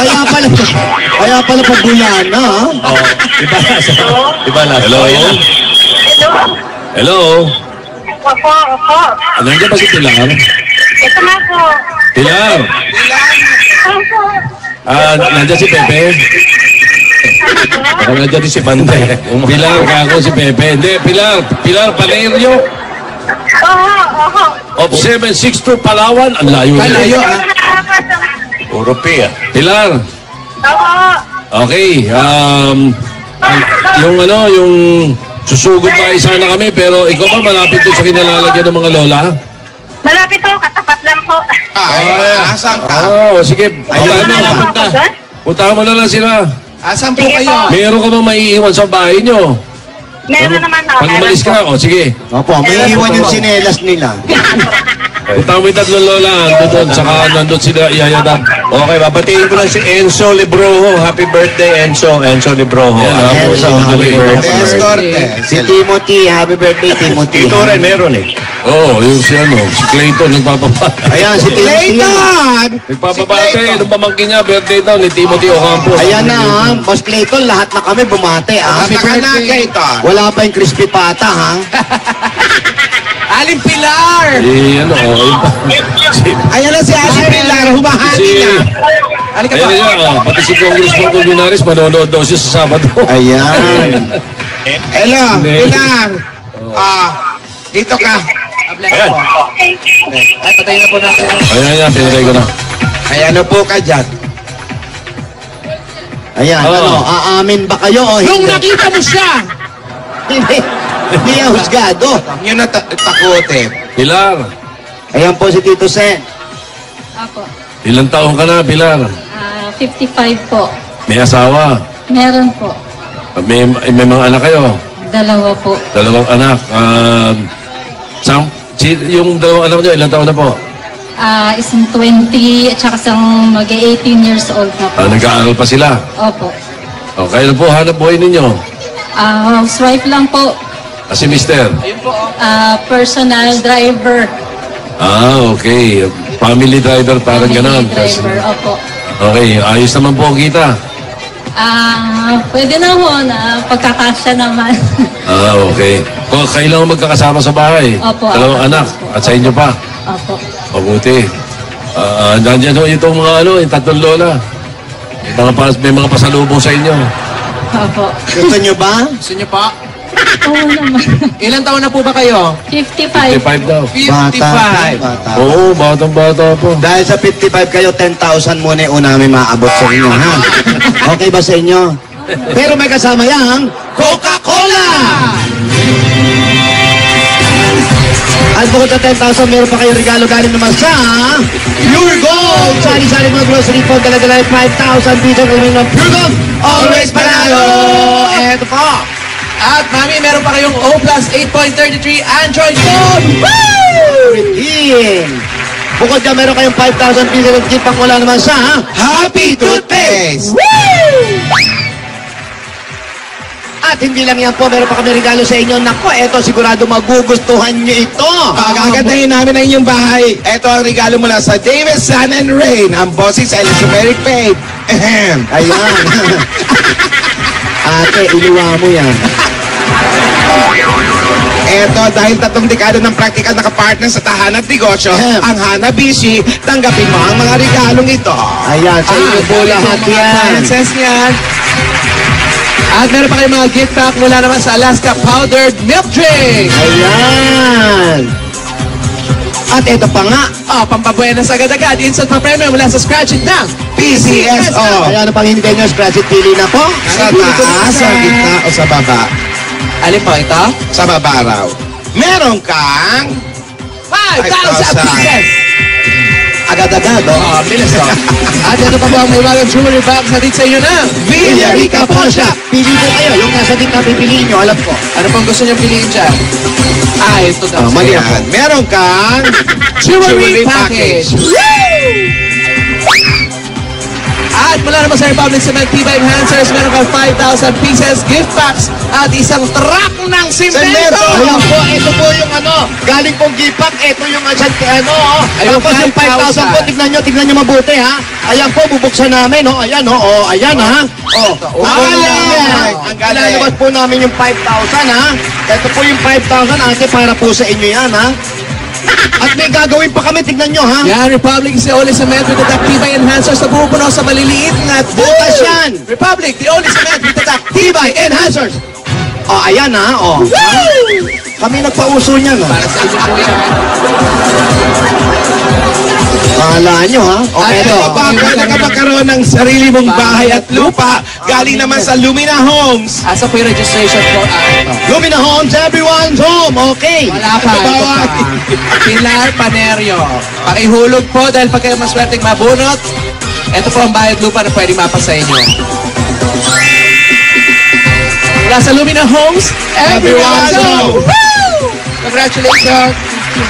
Kaya pala pag Guyana, ha? Iba na. Hello? Hello? Opo. Nandiyan ba si Pilar? Ito na po. Pilar? Opo. Nandiyan si Pepe? Ako nandiyan si Bante. Pilar, kako si Pepe. Hindi, Pilar, Valerio. Oho. Of 762 Palawan. Ang layo. Kalayo, ha? Europea. Pilar. Oho. Okay. Yung susugod pa isa na kami, pero ikaw ba malapit doon sa kinalalagyan ng mga lola? Malapit po, katapat lang po. Asan ka? Sige. Puntahan mo na lang sila. Asan po Sige kayo? po. Meron ka ba maiiwan sa bahay nyo? Meron naman ako. Pag umalis ka, sige. Opo, may iwan yung sinelas nila. Punta mo yung tatlong lola, doon, saka nandun sila iyayadap. Okay, babatiin ko lang si Enzo Libroho. Happy birthday, Enzo. Enzo Libroho. Enzo, happy birthday. Si Timothy, happy birthday, Timothy. Ito rin, meron eh. Oo, yung si Clayton, nagpapabate. Ayan, si Timothy. Nagpapabate, nung pamangkin niya, birthday daw ni Timothy Ocampo. Ayan na, ha? Boss Clayton, lahat na kami bumate, ha? Happy birthday, Clayton. Wala pa yung crispy pata, ha? Aling Pilar! Ayan na si Aling Pilar, humahati na. Halika pa. Ayan, pati si Congressman Culinares, manonood daw siya sa Sabado. Ayan. Hello, Pilar. Dito ka. Ayan. Ay, patay na po natin. Ayan, pinatay ko na. Ay, ano po ka dyan? Ayan, aamin ba kayo o Nung hindi? nakita mo siya! Hindi yan husgado. Yun na takutin. Pilar, Ayan po si Tito Sen. Ako. ilang taon ka na, Pilar? 55 po. May asawa? Meron po. May mga anak kayo? Dalawa po. Dalawang anak. Yung dalawang anak nyo, ilang taon na po? Isang 20 at saka isang mag-18 years old na po. Nag-aaral pa sila? Opo. Okay, ano po hanap buhay ninyo? Housewife lang po. Si Mister? Personal driver. Okay. Family driver, parang ganon. Driver, opo. Okay, ayos naman po ang kita. Pwede na ho na pagkakasya naman. Okay. Kailangan magkakasama sa bahay. Opo. Dalawang anak. At sa inyo pa. Opo. Mabuti. Nandiyan ho itong mga yung tatlong lola. May mga pasalubong sa inyo. Opo. Gusto nyo ba? Gusto niyo pa? Oo naman. Ilang taon na po ba kayo? 55. 55 daw. 55. Bata. Oo, batang-bata po. Dahil sa 55 kayo, 10,000 muna yung una may maabot sa inyo, ha? Okay ba sa inyo? Pero may kasama yang Coca-Cola! at bukod sa 10,000, meron pa kayong regalo galing naman sa Pure Gold! Sari-sari mga grocery po, dala-dala yung 5,000 pesos kami ng Pure Gold! Always panalo! Eto po! At mami, meron pa kayong O plus 8.33 Android phone! Redeem! Bukod dyan, meron kayong 5,000 pesos ng gift pang wala naman sa Happy Toothpaste! At hindi lang yan po, meron pa kami regalo sa inyo. Nako, eto sigurado magugustuhan nyo ito. Pagagandahin namin ang inyong bahay. Ito ang regalo mula sa Davis Sun and Rain, ang boses sa electromeric paint. Ahem. Ayan. Ate, iluwa mo yan. Eto, dahil 3 dekada ng practical na kapartner sa tahanan at negosyo, ang Hanabishi, tanggapin mo ang mga regalong ito. Ayan, sa inyo po lahat yan. Appliances niyan. At meron pa kayong mga gift pack mula naman sa Alaska Powdered Milk Drink. Ayan. At ito pa nga. Pampabuenas agad-agad. Instant pa premium mula sa Scratch It ng PCSO. Ayan, ano pang hinintay nyo? Scratch it, pili na po. Sa taas, sa gitna, o sa baba? Alin po ito? Sa baba raw. Meron kang 5,000 pieces. Agad-agad, oh. Bilis to. At ito pa po ang may bagong jewelry box natin sa inyo ng Villarica Pawn Shop. Pili po kayo. Yung nasa gitna, pipiliin nyo. Alam ko. Ano pong gusto niyo piliin dyan? Ito daw. Mali ako. Meron kang jewelry package. At mula naman sa Republic Cement Tibay Enhancers, meron kang 5,000 pieces gift packs at isang truck ng Semento! simento. Ayan po, ito po yung galing pong gipak, ito yung Ayun, tapos yung 5,000 po, tignan nyo mabuti ha. Ayan po, bubuksan namin, ayan ayan ha. Ang galing. Ilalabas po namin yung 5,000 ha. Ito po yung 5,000 ate, para po sa inyo yan ha. At may gagawin pa kami, tignan nyo ha. Yan, Republic is the only cement with the Tibay Enhancers na pumupuno sa maliliit na Butas yan. Republic, the only cement with the Tibay Enhancers. Ayan ha, Kami nagpauso niyan ha. Para sa inyo po yan. Pahala nyo ha. At ito pa, pwede ka magkaroon ng sarili mong bahay at lupa galing naman sa Lumina Homes. Asa po yung registration po? Lumina Homes, everyone's home. Okay. Wala pa. Ito pa. Pilar Panerio. Pakihulog po dahil pag kayo maswerteng mabunot, ito po ang bayad lupa na pwede mapas sa inyo. Mula sa Lumina Homes, everyone's home! Woo! Congratulations!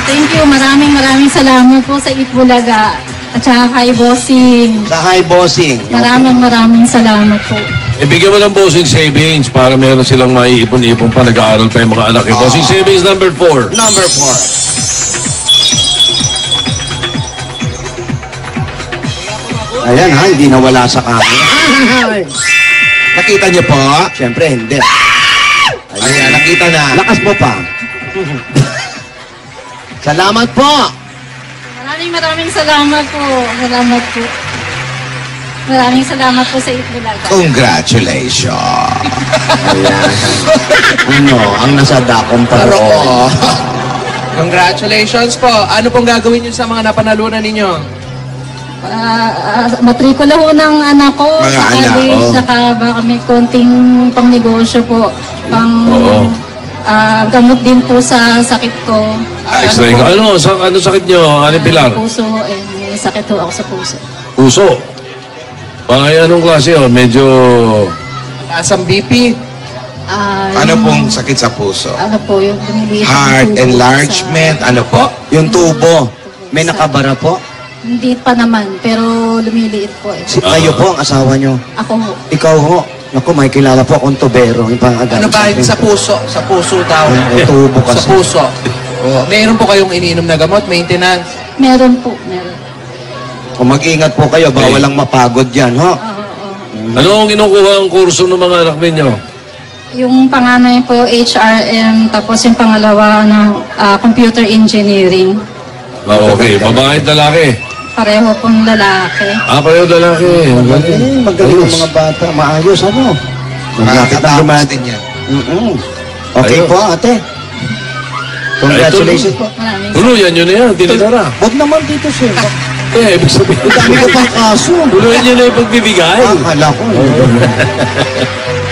Thank you. Maraming salamat po sa Itbulaga at saka kay Bossing. Sa high bossing. Maraming salamat po. Ibigyan mo ng bossing savings para meron silang maiipon-ipon pa, nag-aaral pa yung mga anak. Bossing savings number 4. Number 4. Ayan ha, hindi nawala sa camera. Nakita niyo po? Siyempre, hindi. Ayan, nakita na. Lakas mo pa. Salamat po. Maraming salamat po. Maraming salamat po sa Itbulaga. Congratulations. Ang nasa dakong paroon. Congratulations po. Ano pong gagawin niyo sa mga napanalunan ninyo? Matrikula ho ng anak ko Mga sa anak, college, saka baka may konting pang-negosyo po, gamot din po sa sakit ko. X-ray ka. Ano sakit nyo? Ano Pilar? Puso, may sakit ho ako sa puso. Puso. Anong klase yun? Medyo... Asang BP? Ano pong sakit sa puso? Ano po, yung lumiliit ang Heart tubo enlargement? Ano po? Yung tubo, may nakabara po. Hindi pa naman, pero lumiliit po eh. Kayo po, ang asawa nyo. Ako ho. Ikaw ho. Naku, may kilala po akong tubero. Yung pang-agad. Ano ba yung sa puso? Sa puso daw. May tubo Sa kasi. puso. Mayroon po kayong iniinom na gamot, maintenance. Meron po, meron. Kung mag-ingat po kayo, bawal lang mapagod yan, ho? Ano ang kinukuha ang kurso ng mga anak ninyo? Yung panganay po, HRM, tapos yung pangalawa ng computer engineering. Okay. Babae at lalaki. Pareho pong lalaki. Pareho lalaki. Magaling ang mga bata. Maayos, ano? Malapit na Makakatapos lumati. din yan. Okay Ayun. po, ate. Congratulations po. Maraming Tuluyan nyo na yan. Tinitara. Huwag naman dito, sir. Ibig sabihin. Dami ko pang kaso. Tuluyan nyo na yung pagbibigay. Akala ko.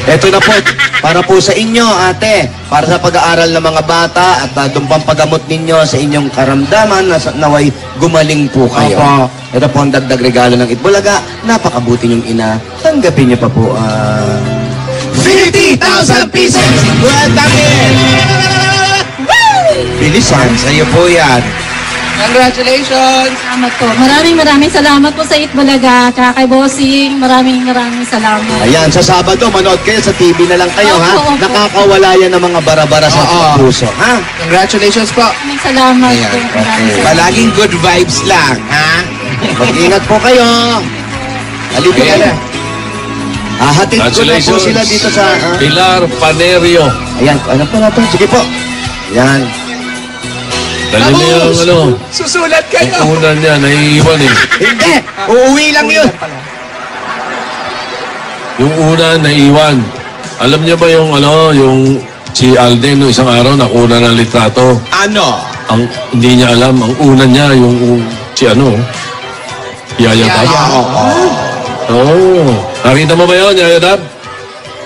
Ito na po, para po sa inyo, ate. Para sa pag-aaral ng mga bata at doon pang paggamot ninyo sa inyong karamdaman na naway gumaling po kayo. Opo. Ito po ang dagdag regalo ng Itbulaga. Napakabuti niyong ina. Tanggapin niyo pa po 50,000 pieces! 50,000! Bilisan, sa'yo po yan. Congratulations! salamat po. Maraming salamat po sa Itbulaga, tsaka kay Bossing. Maraming salamat. Ayan, sa Sabado, manood kayo sa TV na lang kayo, ha? Opo, opo. Nakakawala yan ng mga bara-bara sa Oo. puso, ha? Congratulations po! Maraming salamat Ayan, po. Maraming salamat. Palaging good vibes lang, ha? Mag-ingat po kayo. Halika Ayan. na. Hahatid ko na po Congratulations. sila dito sa... Pilar Panerio. Ayan, ano po natin? Sige po. Ayan. Dali niyo yung Susulat kayo! Yung una niya, naiiwan eh. Hindi! Uuwi lang yun. Yung una, naiiwan. Alam niyo ba yung si Alden, no, isang araw, nakuna ng litrato. Ano? Hindi niya alam, ang una niya, Yaya Dab. Oo. Nakita mo ba yun, Yaya Dab?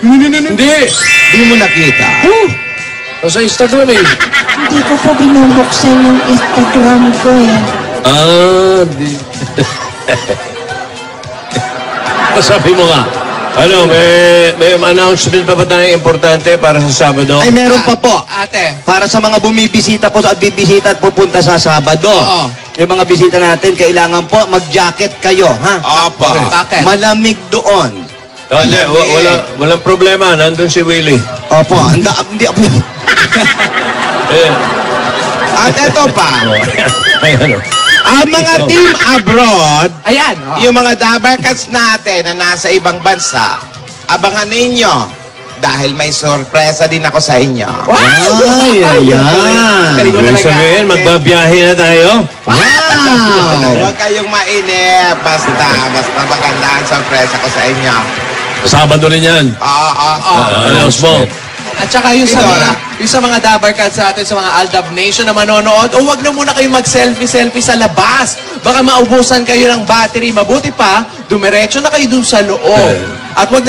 Hindi. Di mo nakita. Sa Instagram eh. Hindi ko po binubuksan yung Instagram ko eh. Di. Sabi mo nga. Ano, may announcement pa ba tayong importante para sa Sabado? Ay, meron pa po. Ate. Para sa mga bumibisita po at bibisita at pupunta sa Sabado. Oo. Yung mga bisita natin, kailangan po mag-jacket kayo, ha? Opo. Bakit? Malamig doon. Hindi, walang problema. Nandun si Willie. Opo, hindi ako. Eh, At ito pa, ay, ano? ang mga team abroad, Ayan. yung mga Dabarcats natin na nasa ibang bansa, abangan ninyo dahil may sorpresa din ako sa inyo. Ay, ayan. Galing mo Ibig talaga. sabihin, magbabiyahe na tayo? Wow! Huwag kayong mainip. Basta maganda ang sorpresa ko sa inyo. Sabado rin yan. Announce mo. At saka yung sa Idora. mga Dabarcats sa atin, sa mga Aldab Nation na manonood, huwag na muna kayo mag-selfie-selfie sa labas. Baka maubusan kayo ng battery. Mabuti pa, dumiretso na kayo dun sa loob. At wag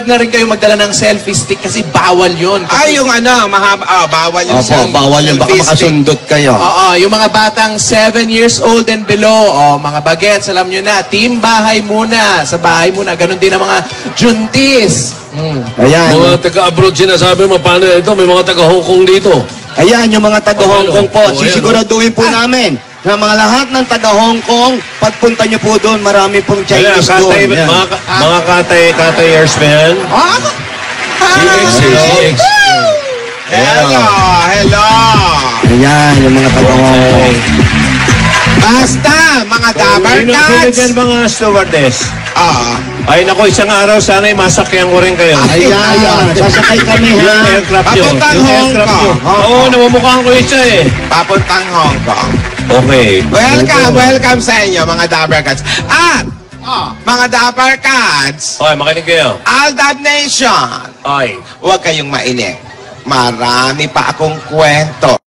na rin kayo magdala ng selfie stick kasi bawal yun. Ay, yung ano, mahaba. Bawal yung Opo, bawal yun. Baka makasundot kayo. Oo, yung mga batang 7 years old and below, mga bagets, alam nyo na, team bahay muna, sa bahay muna, ganun din ang mga juntis. Ayan. Mga taga-abroad sinasabi mo, paano ito? May mga taga-Hong Kong dito. Ayan, yung mga taga-Hong Kong po. Oh, ayan, Sisiguraduhin po namin na mga lahat ng taga-Hong Kong, pagpunta nyo po doon, marami pong Kaya, Chinese doon. Yan. mga katayers ba yan? CX, CX. Hello. Ayan, yung mga taga-Hong Kong. Basta, mga Sino Dabarcats. dyan mga stewardess? Ah, Ay, nako, isang araw, sana'y masakyan ko rin kayo. Ayan, sasakay kami Yung ha. aircraft yun. Papuntang Yung Hong aircraft Kong. yun. Oo, namumukhaan ko isa eh. papuntang Hong Kong. Okay. Welcome sa inyo, mga Dabarcats. At, mga Dabarcats, Okay, makinig kayo. Aldab Nation, Ay. huwag kayong mainip. Marami pa akong kwento